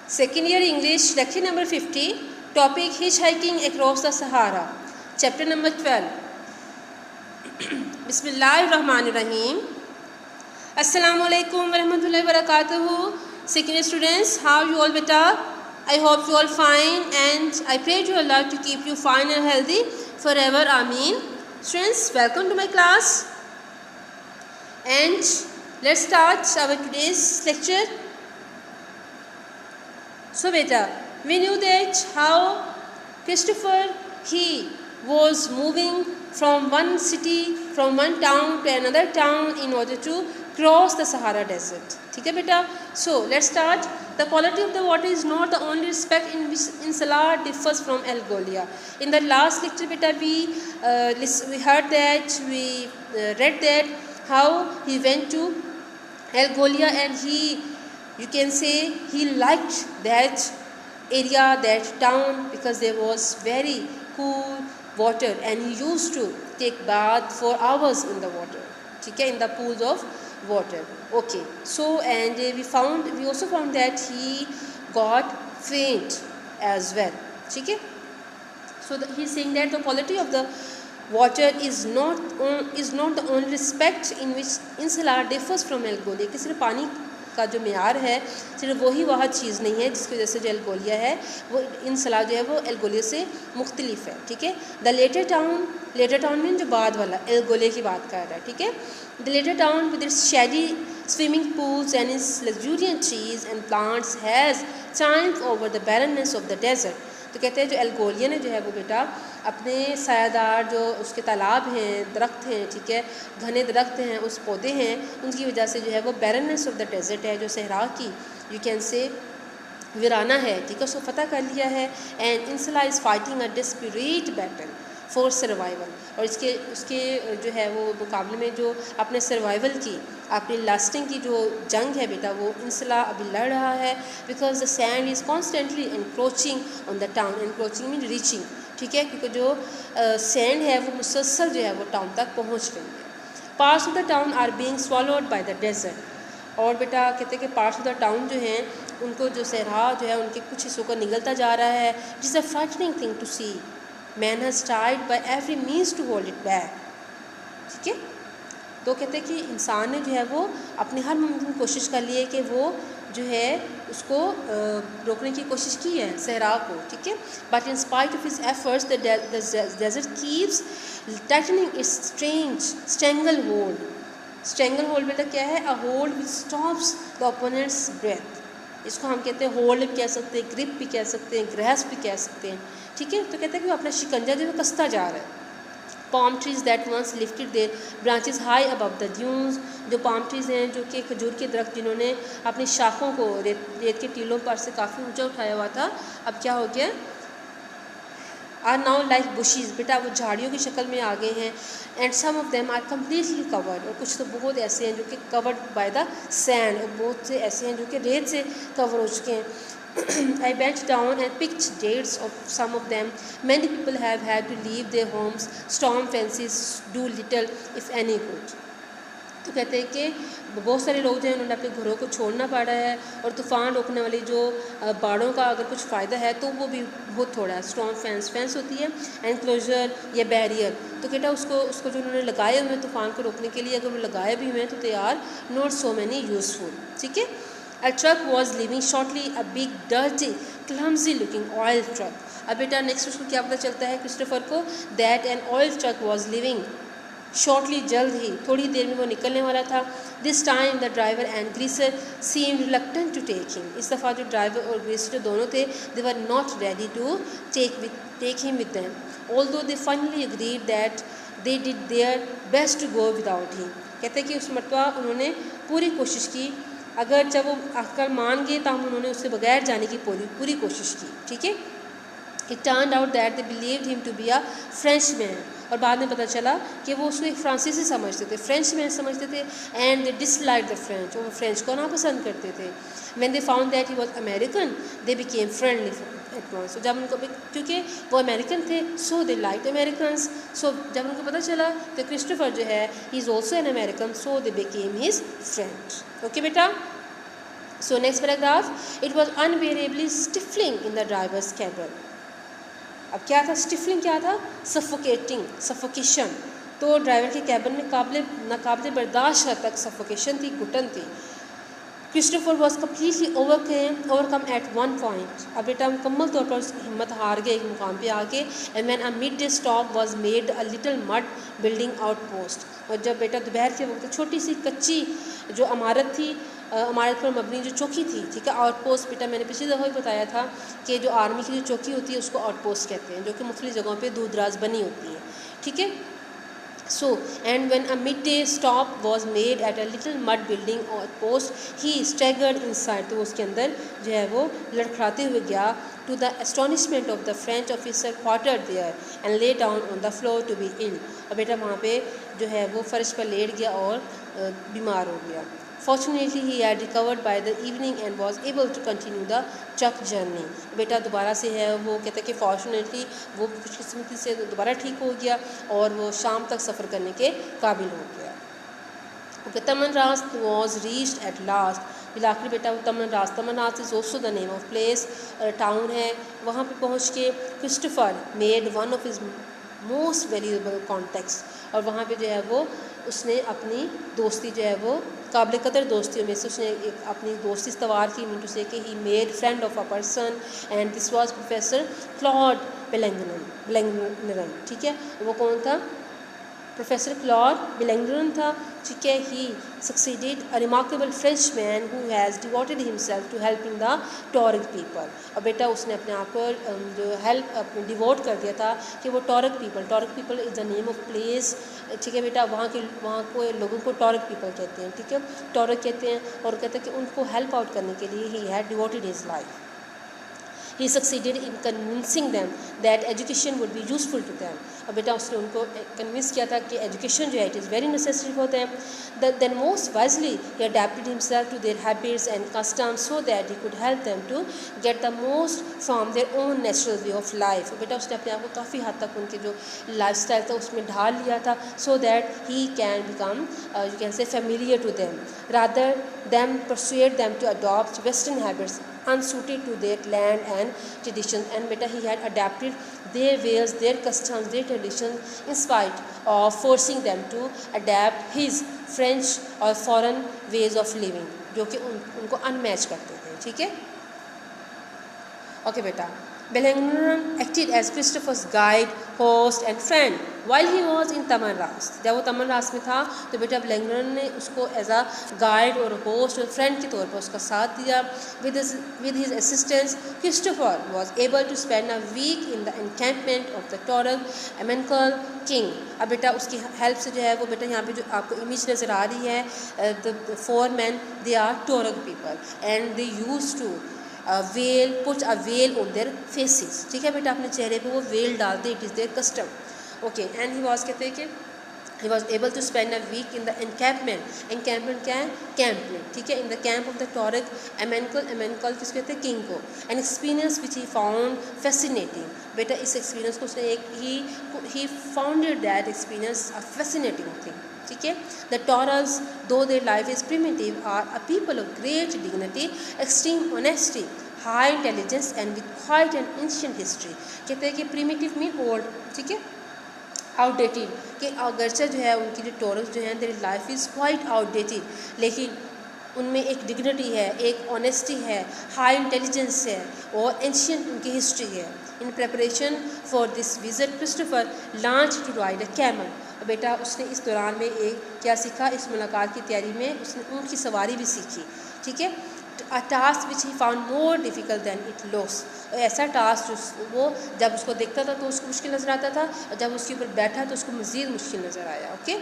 Second year English, lecture number 50, topic Hitchhiking Across the Sahara, chapter number 12. Bismillahirrahmanirrahim. Assalamu alaikum warahmatullahi wabarakatuh. Second year students, how you all beta? I hope you all fine and I pray to Allah to keep you fine and healthy forever. Ameen. Students, welcome to my class. And let's start our today's lecture. So beta, we knew that how Christopher, he was moving from one city, from one town to another town in order to cross the Sahara Desert. Okay beta? So let's start. The quality of the water is not the only aspect in which Insala differs from Algolia. In the last lecture beta, we heard that, we read that how he went to Algolia and you can say he liked that area, that town, because there was very cool water and he used to take bath for hours in the water, okay, in the pools of water. Okay, so and we also found that he got faint as well, okay. So he's saying that the quality of the water is not the only respect in which Insala differs from Algolia. कि सिर्फ पानी का जो मेयार है सिर्फ वही वह चीज़ नहीं है जिसकी वजह से जो एल्गोलिया है वो इंसला जो है वो एल्गोलिया से मुख्तलिफ है, ठीक है. द लेटर टाउन में जो बाद वाला एल्गोलिया की बात कर रहा है, ठीक है. The latter town with its shady swimming pools and its luxuriant trees and plants has triumphed over the barrenness of the desert. तो कहते हैं जो एल्गोलिया ने जो है वो बेटा अपने सायादार जो उसके तालाब हैं, दरख्त हैं, ठीक है, घने दरख्त हैं, उस पौधे हैं, उनकी वजह से जो है वो बैरननेस ऑफ द डेजर्ट है, जो सहरा की यू कैन से वीराना है, ठीक है, उसको फ़तह कर लिया है. And In Salah is fighting a desperate battle for survival. और उसके जो है वो मुकाबले में जो अपने सर्वाइवल की, अपनी लास्टिंग की जो जंग है बेटा वो इंसला अभी लड़ रहा है. Because the sand is constantly encroaching on the town. Encroaching mean reaching, ठीक है, क्योंकि जो सैंड है वो मुसलसल जो है वो टाउन तक पहुँच रही है. Parts of the town are being swallowed by the desert. और बेटा कहते हैं कि पार्ट्स ऑफ द टाउन जो हैं उनको जो सहरा जो है उनके कुछ हिस्सों को निगलता जा रहा है. It is a frightening thing to see. Man has tried by every means to hold it back, ठीक है. तो कहते हैं कि इंसान ने जो है वो अपनी हर मुमकिन कोशिश कर ली है कि वो जो है उसको रोकने की कोशिश की है सहरा को, ठीक है. But in spite of his efforts the desert keeps tightening its strange strangle hold. Strangle hold बेटा क्या है? A hold which stops the opponent's breath. इसको हम कहते हैं होल्ड भी कह सकते हैं, ग्रिप भी कह सकते हैं, ग्रैस्प भी कह सकते हैं, ठीक है. तो कहते हैं कि वो अपना शिकंजा जो है कसता जा रहा है. palm trees that once lifted their branches high above the dunes. जो palm trees हैं जो कि खजूर के दरख्त जिन्होंने अपनी शाखों को रेत के टीलों पर से काफ़ी ऊंचा उठाया हुआ था, अब क्या हो गया? Are now like bushes. बेटा वो झाड़ियों की शक्ल में आ गए हैं. And some of them are completely covered. और कुछ तो बहुत ऐसे हैं जो कि कवर्ड बाय द सैंड. और बहुत से ऐसे हैं जो कि रेत से कवर हो चुके हैं. I bent down and picked dates of some of them. Many people have had to leave their homes. Storm fences do little, if any, good. तो कहते हैं कि बहुत सारे लोग जो हैं उन्होंने अपने घरों को छोड़ना पड़ा है. और तूफ़ान रोकने वाली जो बाड़ों का अगर कुछ फ़ायदा है तो वो भी बहुत थोड़ा है. स्टॉर्म फेंस होती है एनक्लोजर या बैरियर. तो कहता उसको जो उन्होंने लगाए हुए हैं तूफ़ान को रोकने के लिए, अगर वो लगाए भी हुए हैं तो they are not so many useful, ठीक है. A truck was leaving shortly, a big, dirty, clumsy-looking oil truck. अब बेटा नेक्स्ट उसको क्या पता चलता है क्रिस्टोफर को? That an oil truck was leaving shortly, जल्द ही, थोड़ी देर में वो निकलने वाला था. This time the driver and greaser seemed reluctant to take him. इस दफ़ा जो ड्राइवर और ग्रीसर जो दोनों थे they were not ready to take him with them. Although they finally agreed that they did their best to go without him. कहते हैं कि उस मरतबा उन्होंने पूरी कोशिश की. अगर जब वो आखिर मान गए तब उन्होंने उससे बगैर जाने की पूरी कोशिश की, ठीक है. It turned out that they believed him to be a French man. और बाद में पता चला कि वो उसको एक फ्रांसीसी समझते थे, फ्रेंच मैन समझते थे. And they dislike the French. और वो फ्रेंच को नापसंद करते थे. When they found that he was American they became friendly at once. तो जब उनको, क्योंकि वो अमेरिकन थे, सो दे लाइक अमेरिकन्स. सो जब उनको पता चला तो क्रिस्टोफर जो है he is also an American, so they became his friend. Okay बेटा. So next paragraph, it was unbearably stifling in the driver's cabin. अब क्या था, स्टिफलिंग क्या था, सफोकेटिंग, सफोकेशन। तो ड्राइवर के कैबिन में नाकाबिल बर्दाश्त हद तक सफोकेशन थी, घुटन थी। Christopher was completely overcome at one point. अब बेटा मुकम्मल तौर पर उसकी हिम्मत हार गए एक मुकाम पे आके। And when a mid day stop was made a little mud building outpost. और जब बेटा दोपहर के वक्त छोटी सी कच्ची जो इमारत थी, इमारत पर मबनी जो चौकी थी, ठीक है, आउटपोस्ट। बेटा मैंने पिछली दफ़ा भी बताया था कि जो आर्मी की जो चौकी होती है उसको आउटपोस्ट कहते हैं, जो कि मुख्तलिफ जगहों पर दूर दराज बनी होती है, ठीक है। So, and when a midday stop was made at a little mud building or post, he staggered inside. तो उसके अंदर जो है वो लड़खड़ाते हुए गया, to the astonishment of the French officer quartered there, and lay down on the floor to be ill. और बेटा वहाँ पे जो है वो फर्श पर लेट गया और बीमार हो गया। Fortunately, he had recovered by the evening and was able to continue the Chuck journey. बेटा दोबारा से है वो कहते हैं कि फॉर्चुनेटली वो खुशकिस्मती से दोबारा ठीक हो गया और वो शाम तक सफ़र करने के काबिल हो गया। Okay, Tamanrasset was reached at last. बिलाखिर बेटा वो Tamanrasset is also the name of place, town है। वहाँ पे पहुँच के Christopher made one of his most valuable contacts. और वहाँ पे जो है वो उसने अपनी दोस्ती जो है वो काबिल कदर दोस्तियों में से उसने एक अपनी दोस्ती इस्तवार की। मीन टू से कि he made friend of a person, and this was professor Claude Belengran, ठीक है। वो कौन था, प्रोफेसर क्लॉड बेलेंगरन था, ठीक है। He succeeded a remarkable French man who has devoted himself to helping the Tuareg people. और बेटा उसने अपने आप को जो हेल्प अपने डिवोट कर दिया था कि वो toric people is the name of place, ठीक है बेटा। वहाँ को लोगों को टॉरिक पीपल कहते हैं, ठीक है, टॉरिक कहते हैं। और कहते हैं कि उनको हेल्प आउट करने के लिए he had devoted his life. He succeeded in convincing them that education would be useful to them. और बेटा उसने उनको कन्विंस किया था कि एजुकेशन जो है it is very necessary for them. Then most wisely he adapted himself to their habits and customs so that he could help them to get the most from their own natural way of life. और बेटा उसने अपने आप को काफ़ी हद तक उनके जो लाइफस्टाइल था उसमें ढाल लिया था, so that he can become you can say familiar to them rather than persuade them to adopt Western habits unsuited to their land and traditions. And बेटा he had adapted their ways, their customs, their traditions in spite of forcing them to adapt his French or foreign ways of living, जो कि उनको unmatch करते थे, ठीक है। Okay बेटा, Belengran acted as Christopher's guide, host and friend while he was in तमनरास। जब वो तमनरास में था तो बेटा बेलेंगरन ने उसको एज अ गाइड और होस्ट और फ्रेंड के तौर पर उसका साथ दिया। With his assistance, Christopher was able to spend a week in the encampment of the Taurog Amenkal king। अब बेटा उसकी हेल्प से जो है वो बेटा यहाँ पे जो आपको इमेज नज़र आ रही है, the four men they are Taurog people and they used to put a veil on their faces, ठीक है बेटा, अपने चेहरे पे वो वेल डालते, it is their custom. Okay, and he was कहते हैं कि he was able to spend a week in the encampment. Encampment क्या है, कैंप में, ठीक है, in the camp of the Tuareg amenokal किस कहते हैं, किंग को। An experience which he found fascinating. बेटा इस एक्सपीरियंस को उसने he founded that experience a fascinating thing, ठीक है। The Tuaregs though their life is primitive are a people of great dignity, extreme honesty, high intelligence and with quite an ancient history. कहते हैं कि primitive mean old, ठीक है, outdated, कि अगरचे जो है उनकी जो टॉरल्स जो हैं their life is quite outdated, लेकिन उनमें एक डिग्निटी है, एक ऑनेस्टी है, हाई इंटेलिजेंस है और एंशिएंट उनकी हिस्ट्री है। In preparation for this visit Christopher learned to ride a camel. बेटा उसने इस दौरान में एक क्या सीखा, इस मुलाकात की तैयारी में उसने ऊँट की सवारी भी सीखी, ठीक है। A task which he found more difficult than it looks. ऐसा टास्क जो वो जब उसको देखता था तो उसको मुश्किल नज़र आता था, और जब उसके ऊपर बैठा तो उसको मज़ीद मुश्किल नज़र आया। Okay,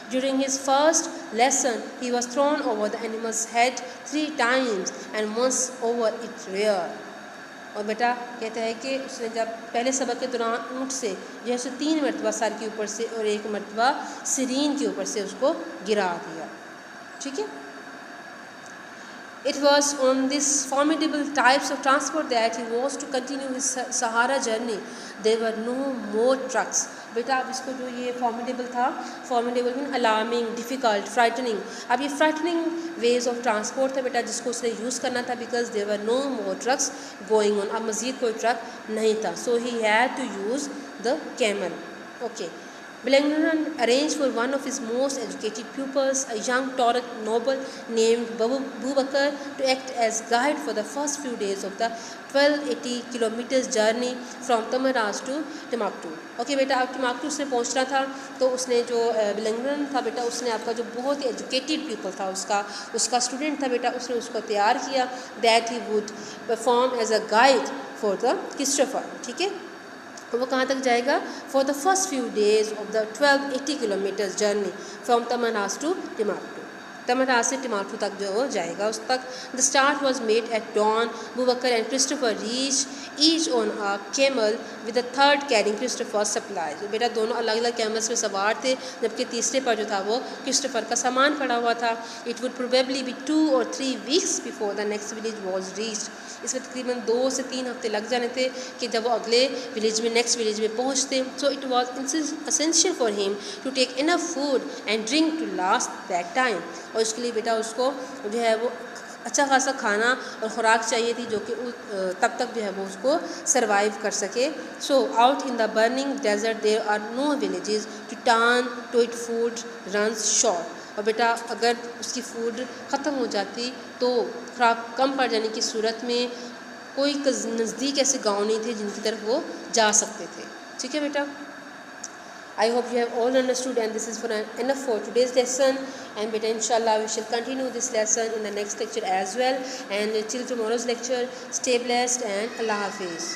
during his first lesson he was thrown over the animal's head 3 times and once over it rear. और बेटा कहता है कि उसने जब पहले सबक के दौरान ऊँट से जो है उसे 3 मरतबा सर के ऊपर से और 1 मरतबा सिरीन के ऊपर से उसको गिरा दिया, ठीक है। It was on this formidable types of transport that he was to continue his Sahara journey. There were no more trucks. बेटा अब इसको जो ये फॉर्मिडेबल था, formidable mean alarming, difficult, frightening, अब ये फ्राइटनिंग वेज ऑफ ट्रांसपोर्ट था बेटा जिसको उसने यूज़ करना था, because there were no more trucks going on, अब मज़ीद कोई ट्रक नहीं था. So he had to use the camel. Okay. Belengran arranged for one of his most educated pupils, a young Tauric noble named Bubakar, to act as guide for the first few days of the 1280 kilometers journey from Tamaras to Timbuktu. Okay बेटा, अब टिम्बुक्तू उसने पहुंचना था, तो उसने जो बेलेंगरन था बेटा, उसने आपका जो बहुत ही एजुकेटेड पीपल था, उसका स्टूडेंट था बेटा, उसने उसको तैयार किया that he would perform as a guide for the Christopher. ठीक है, वो कहाँ तक जाएगा? For the first few days of the 1280 kilometres journey from Tamanrasset to Timbuktu. Tamanrasset से टिम्बुक्तू तक जो वो जाएगा उस तक. The start was made at dawn. Boubakar and Christopher reach each on a camel with the third carrying Christopher supply. तो बेटा दोनों अलग अलग कैमल्स में सवार थे, जबकि तीसरे पर जो था वो क्रिस्टोफर का सामान पड़ा हुआ था. It would probably be 2 or 3 weeks before the next village was reached. इसमें तकरीबन 2 से 3 हफ्ते लग जाने थे कि जब वो अगले विलेज में, नेक्स्ट विलेज में पहुँचते. So it was essential for him to take enough food and drink to last that time. और इसके लिए बेटा उसको जो है वो अच्छा खासा खाना और ख़ुराक चाहिए थी, जो कि तब तक जो है वो उसको सर्वाइव कर सके. So out in the burning desert there are no villages to turn to it food runs short. और बेटा अगर उसकी फूड ख़त्म हो जाती तो खुराक कम पड़ जाने की सूरत में कोई नज़दीक ऐसे गांव नहीं थे जिनकी तरफ वो जा सकते थे. ठीक है बेटा, I hope you have all understood, and this is enough for today's lesson. And beta inshallah we shall continue this lesson in the next lecture as well. And till tomorrow's lecture, stay blessed and Allah Hafiz.